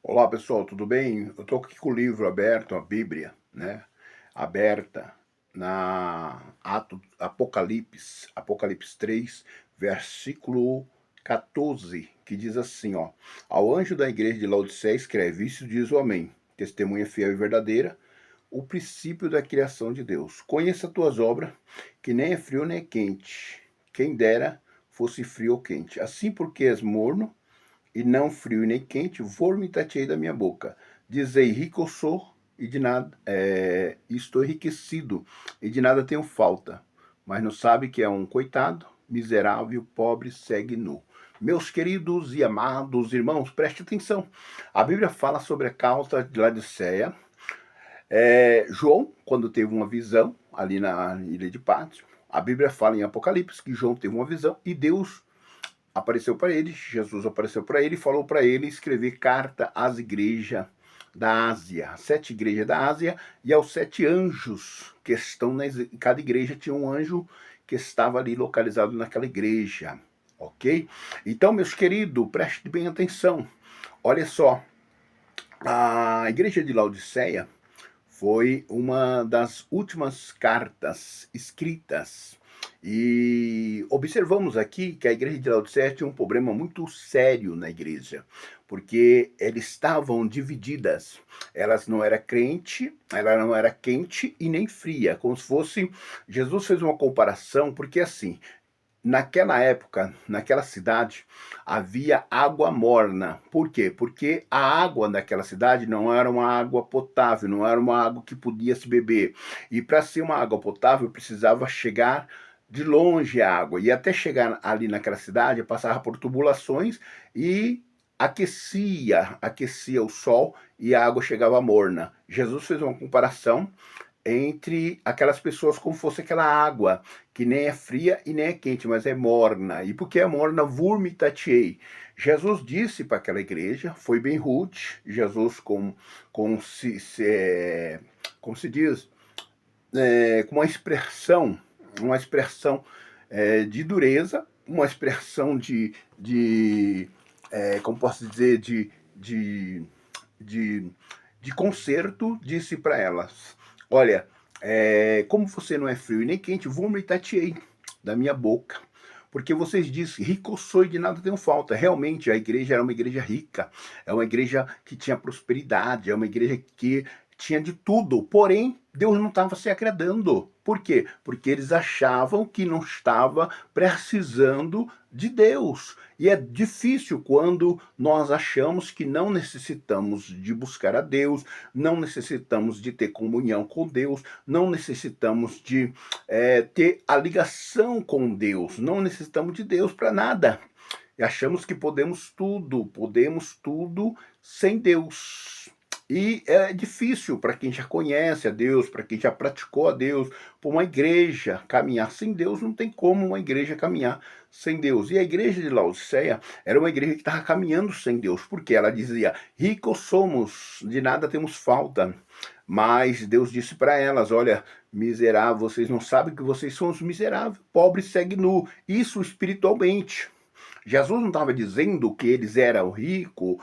Olá pessoal, tudo bem? Eu estou aqui com o livro aberto, a Bíblia, né? Aberta na Apocalipse 3, versículo 14, que diz assim, ó: Ao anjo da igreja de Laodiceia escreve: Isso diz o Amém, testemunha fiel e verdadeira, o princípio da criação de Deus. Conheça tuas obras, que nem é frio nem é quente. Quem dera fosse frio ou quente. Assim, porque és morno e não frio e nem quente, vomitar-te-ei da minha boca. Dizei: rico eu sou, e de nada estou enriquecido, e de nada tenho falta. Mas não sabe que é um coitado, miserável, pobre, segue nu. Meus queridos e amados irmãos, preste atenção. A Bíblia fala sobre a causa de Laodiceia. João, quando teve uma visão ali na ilha de Patmos, a Bíblia fala em Apocalipse que João teve uma visão e Deus apareceu para ele, Jesus apareceu para ele e falou para ele escrever carta às igrejas da Ásia, às 7 igrejas da Ásia e aos 7 anjos que estão em cada igreja tinha um anjo que estava ali localizado naquela igreja, ok? Então, meus queridos, preste bem atenção. Olha só, a igreja de Laodiceia foi uma das últimas cartas escritas. E observamos aqui que a igreja de Laodiceia tinha um problema muito sério na igreja, porque elas estavam divididas. Elas não era crente, ela não era quente e nem fria, como se fosse. Jesus fez uma comparação, porque assim, naquela época, naquela cidade, havia água morna. Por quê? Porque a água daquela cidade não era uma água potável, não era uma água que podia se beber. E para ser uma água potável, precisava chegar de longe a água. E até chegar ali naquela cidade, passava por tubulações e aquecia o sol e a água chegava morna. Jesus fez uma comparação entre aquelas pessoas como fosse aquela água, que nem é fria e nem é quente, mas é morna. E porque é morna, vomitar-te-ei. Jesus disse para aquela igreja, foi bem rude, Jesus como se diz, com uma expressão de dureza, uma expressão como posso dizer, de, de conserto, disse para elas: Olha, como você não é frio e nem quente, vomitar-te-ei da minha boca. Porque vocês dizem, rico sou e de nada tenho falta. Realmente, a igreja era uma igreja rica, é uma igreja que tinha prosperidade, é uma igreja que tinha de tudo. Porém, Deus não estava se agradando. Por quê? Porque eles achavam que não estava precisando de Deus. E é difícil quando nós achamos que não necessitamos de buscar a Deus, não necessitamos de ter comunhão com Deus, não necessitamos de ter a ligação com Deus, não necessitamos de Deus para nada. E achamos que podemos tudo sem Deus. E é difícil para quem já conhece a Deus, para quem já praticou a Deus, para uma igreja caminhar sem Deus. Não tem como uma igreja caminhar sem Deus. E a igreja de Laodiceia era uma igreja que estava caminhando sem Deus, porque ela dizia: ricos somos, de nada temos falta. Mas Deus disse para elas: olha, miserável, vocês não sabem que vocês são os miseráveis, pobre segue nu. Isso espiritualmente. Jesus não estava dizendo que eles eram ricos,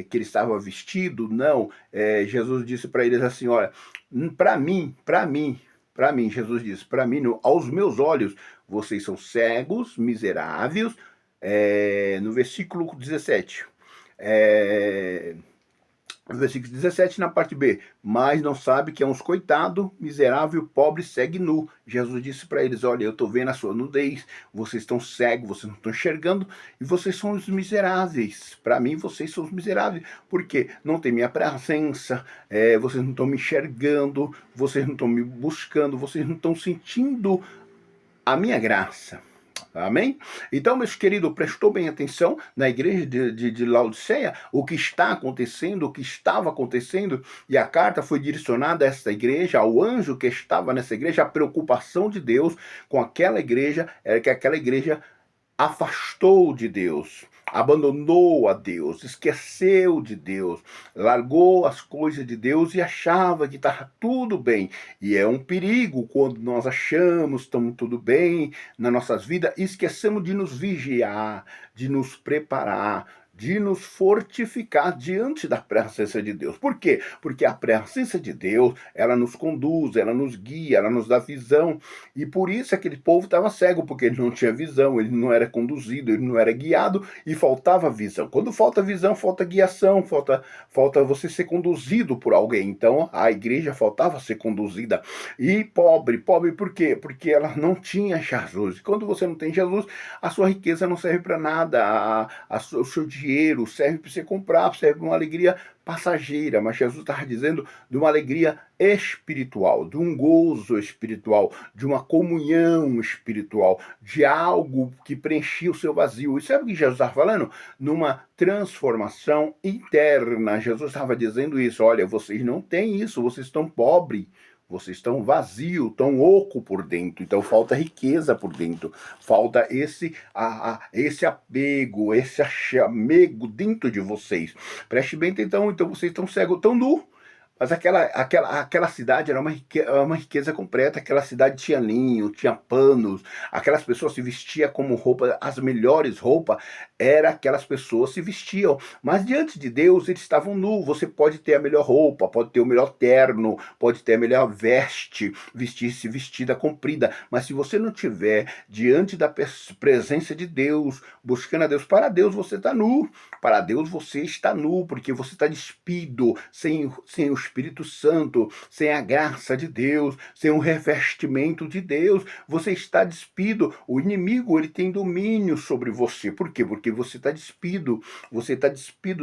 que eles estavam vestidos, não. Jesus disse para eles assim: olha, para mim, Jesus disse, para mim, aos meus olhos, vocês são cegos, miseráveis. No versículo 17. No versículo 17, na parte B, mas não sabe que é uns coitado, miserável, pobre, segue nu. Jesus disse para eles: olha, eu estou vendo a sua nudez, vocês estão cegos, vocês não estão enxergando, e vocês são os miseráveis. Para mim, vocês são os miseráveis, porque não tem minha presença, vocês não estão me enxergando, vocês não estão me buscando, vocês não estão sentindo a minha graça. Amém? Então, meus queridos, prestou bem atenção na igreja de Laodiceia, o que está acontecendo, o que estava acontecendo, e a carta foi direcionada a essa igreja, ao anjo que estava nessa igreja. A preocupação de Deus com aquela igreja era que aquela igreja afastou de Deus, abandonou a Deus, esqueceu de Deus, largou as coisas de Deus e achava que estava tudo bem. E é um perigo quando nós achamos que estamos tudo bem nas nossas vidas e esquecemos de nos vigiar, de nos preparar, de nos fortificar diante da presença de Deus. Por quê? Porque a presença de Deus, ela nos conduz, ela nos guia, ela nos dá visão. E por isso aquele povo estava cego, porque ele não tinha visão, ele não era conduzido, ele não era guiado e faltava visão. Quando falta visão, falta guiação, falta você ser conduzido por alguém. Então a igreja faltava ser conduzida. E pobre por quê? Porque ela não tinha Jesus. E quando você não tem Jesus, a sua riqueza não serve para nada, o seu dinheiro serve para você comprar, serve para uma alegria passageira, mas Jesus estava dizendo de uma alegria espiritual, de um gozo espiritual, de uma comunhão espiritual, de algo que preenchia o seu vazio. E sabe o que Jesus estava falando? Numa transformação interna. Jesus estava dizendo isso, olha, vocês não têm isso, vocês estão pobres, vocês estão vazios, estão oco por dentro, então falta riqueza por dentro, falta esse apego, esse chamego dentro de vocês. Preste bem atenção, então vocês estão cegos, estão nus. Mas aquela cidade era uma riqueza completa, aquela cidade tinha linho, tinha panos, aquelas pessoas se vestiam como roupa, as melhores roupas, aquelas pessoas se vestiam. Mas diante de Deus eles estavam nus, você pode ter a melhor roupa, pode ter o melhor terno, pode ter a melhor vestir-se vestida comprida, mas se você não tiver diante da presença de Deus, buscando a Deus, para Deus você está nu, para Deus você está nu, porque você está despido, sem o Espírito Santo, sem a graça de Deus, sem o revestimento de Deus, você está despido. O inimigo, ele tem domínio sobre você. Por quê? Porque você está despido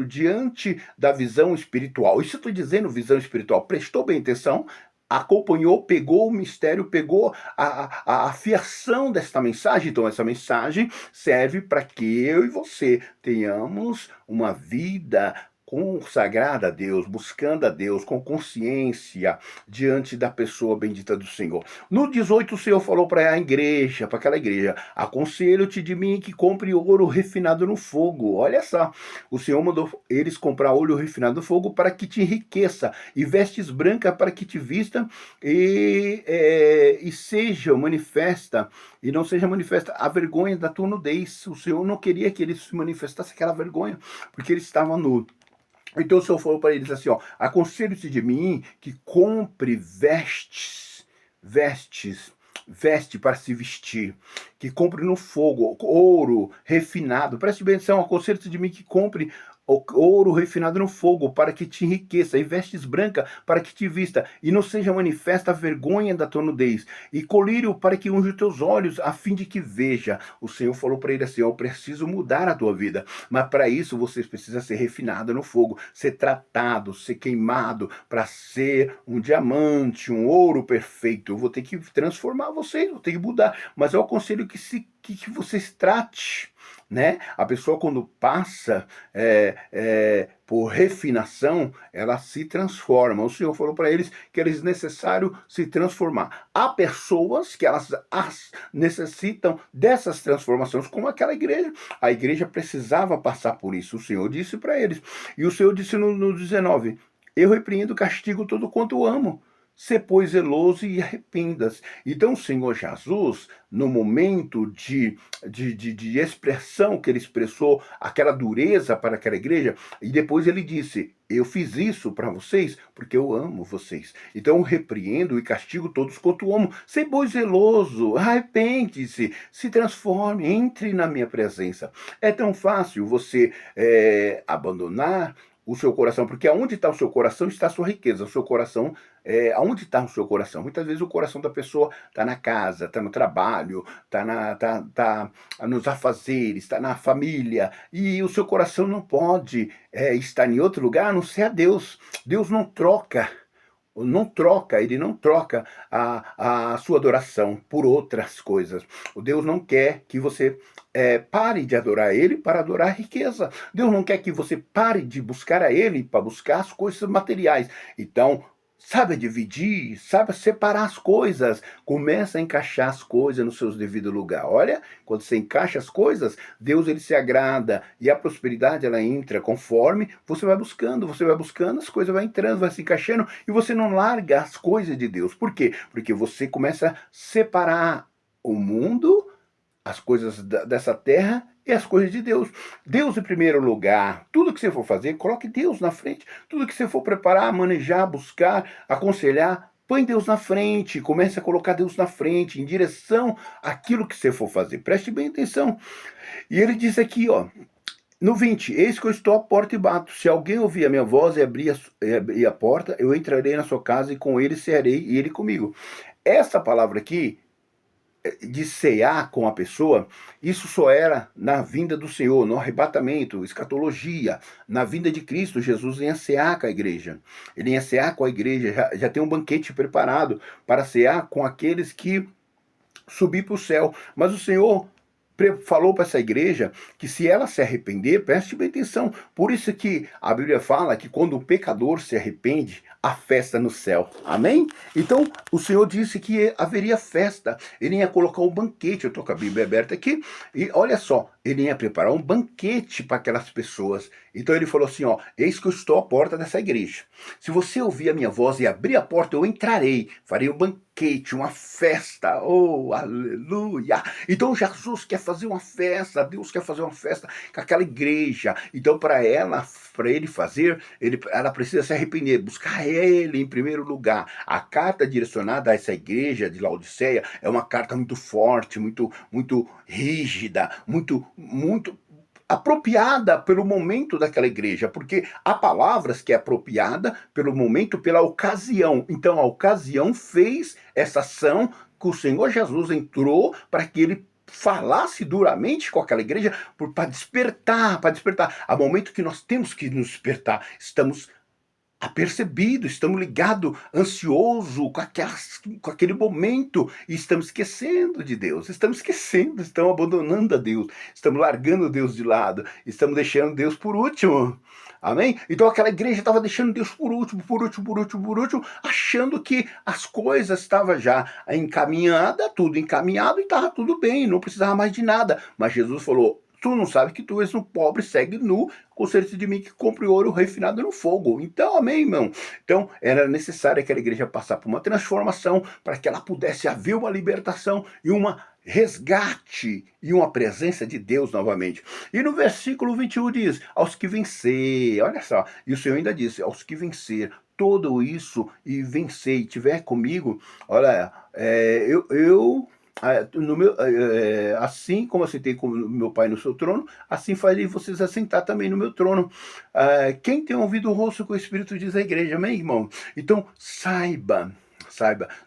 diante da visão espiritual. Isso eu estou dizendo visão espiritual. Prestou bem atenção? Acompanhou, pegou o mistério, pegou a fiação desta mensagem. Então essa mensagem serve para que eu e você tenhamos uma vida consagrada a Deus, buscando a Deus com consciência diante da pessoa bendita do Senhor. No 18 o Senhor falou para a igreja, para aquela igreja: aconselho-te de mim que compre ouro refinado no fogo. Olha só, o Senhor mandou eles comprar ouro refinado no fogo para que te enriqueça, e vestes brancas para que te vista e seja manifesta, e não seja manifesta a vergonha da tua nudez. O Senhor não queria que eles se manifestassem aquela vergonha, porque eles estavam nus. Então o Senhor falou para eles assim, ó: aconselho-te de mim que compre veste para se vestir, que compre no fogo, ouro refinado. Preste bem atenção, aconselho-te de mim que compre ouro refinado no fogo, para que te enriqueça, e vestes branca para que te vista, e não seja manifesta a vergonha da tua nudez, e colírio para que unja os teus olhos, a fim de que veja. O Senhor falou para ele assim: eu preciso mudar a tua vida, mas para isso você precisa ser refinado no fogo, ser tratado, ser queimado, para ser um diamante, um ouro perfeito. Eu vou ter que transformar vocês, vou ter que mudar, mas eu aconselho que você se trate, né? A pessoa, quando passa por refinação, ela se transforma. O Senhor falou para eles que era necessário se transformar. Há pessoas que elas necessitam dessas transformações, como aquela igreja. A igreja precisava passar por isso. O Senhor disse para eles. E o Senhor disse no 19: eu repreendo, castigo todo quanto amo. Sê, pois, zeloso e arrependas. Então, o Senhor Jesus, no momento de expressão que ele expressou, aquela dureza para aquela igreja, e depois ele disse: eu fiz isso para vocês porque eu amo vocês. Então, eu repreendo e castigo todos quanto amo. Sê, pois, zeloso, arrepende-se, se transforme, entre na minha presença. É tão fácil você abandonar o seu coração, porque aonde está o seu coração está a sua riqueza. O seu coração, aonde está o seu coração? Muitas vezes o coração da pessoa está na casa, está no trabalho, está nos afazeres, está na família, e o seu coração não pode estar em outro lugar a não ser a Deus. Deus não troca. Ele não troca a sua adoração por outras coisas. O Deus não quer que você pare de adorar Ele para adorar a riqueza. Deus não quer que você pare de buscar a Ele para buscar as coisas materiais. Então, saiba dividir, saiba separar as coisas. Começa a encaixar as coisas no seu devido lugar. Olha, quando você encaixa as coisas, Deus ele se agrada e a prosperidade ela entra conforme você vai buscando, as coisas vão entrando, vai se encaixando e você não larga as coisas de Deus. Por quê? Porque você começa a separar o mundo, as coisas dessa terra é as coisas de Deus. Deus em primeiro lugar. Tudo que você for fazer, coloque Deus na frente. Tudo que você for preparar, manejar, buscar, aconselhar, põe Deus na frente. Comece a colocar Deus na frente, em direção àquilo que você for fazer. Preste bem atenção. E ele diz aqui, ó, no 20, eis que eu estou à porta e bato. Se alguém ouvir a minha voz e abrir a porta, eu entrarei na sua casa e com ele cearei e ele comigo. Essa palavra aqui, de cear com a pessoa, isso só era na vinda do Senhor, no arrebatamento, escatologia, na vinda de Cristo. Jesus ia cear com a igreja. Ele ia cear com a igreja, já tem um banquete preparado para cear com aqueles que subir para o céu. Mas o Senhor falou para essa igreja que se ela se arrepender, preste bem atenção, por isso que a Bíblia fala que quando o pecador se arrepende, há festa no céu, amém? Então o Senhor disse que haveria festa, ele ia colocar um banquete. Eu estou com a Bíblia aberta aqui, e olha só, ele ia preparar um banquete para aquelas pessoas. Então ele falou assim, ó, eis que eu estou à porta dessa igreja, se você ouvir a minha voz e abrir a porta, eu entrarei, farei um banquete, uma festa, oh, aleluia. Então Jesus quer fazer uma festa, Deus quer fazer uma festa com aquela igreja. Então para ele fazer, ela precisa se arrepender, buscar ele em primeiro lugar. A carta direcionada a essa igreja de Laodiceia é uma carta muito forte, muito rígida, muito apropriada pelo momento daquela igreja, porque há palavras que é apropriada pelo momento, pela ocasião. Então a ocasião fez essa ação que o Senhor Jesus entrou para que ele falasse duramente com aquela igreja para despertar. Há momento que nós temos que nos despertar. Estamos apercebidos, estamos ligados, ansioso com aquele momento, e estamos esquecendo de Deus, estamos abandonando a Deus, estamos largando Deus de lado, estamos deixando Deus por último, amém? Então aquela igreja estava deixando Deus por último, achando que as coisas estavam já encaminhadas, tudo encaminhado e estava tudo bem, não precisava mais de nada, mas Jesus falou, tu não sabe que tu és um pobre, segue nu, conserta de mim que compre ouro refinado no fogo. Então, amém, irmão? Então, era necessário aquela igreja passar por uma transformação para que ela pudesse haver uma libertação e uma resgate e uma presença de Deus novamente. E no versículo 21 diz, aos que vencer, olha só, e o Senhor ainda disse, aos que vencer, tudo isso e vencer e tiver comigo, olha, assim como eu sentei com meu Pai no seu trono, assim farei vocês assentar também no meu trono. Quem tem ouvido o rosto com o Espírito diz a igreja, amém, irmão? Então, saiba,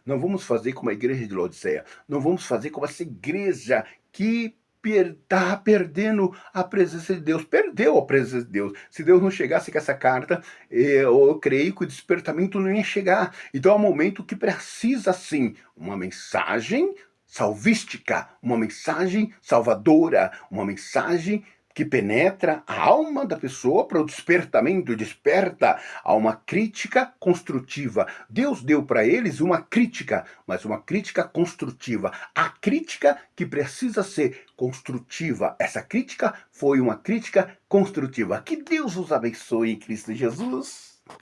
não vamos fazer como a igreja de Laodiceia, não vamos fazer como essa igreja que está perdendo a presença de Deus, perdeu a presença de Deus. Se Deus não chegasse com essa carta, eu creio que o despertamento não ia chegar. Então é um momento que precisa sim uma mensagem salvística, uma mensagem salvadora, uma mensagem que penetra a alma da pessoa para o despertamento, desperta a uma crítica construtiva. Deus deu para eles uma crítica, mas uma crítica construtiva. A crítica que precisa ser construtiva. Essa crítica foi uma crítica construtiva. Que Deus os abençoe em Cristo Jesus.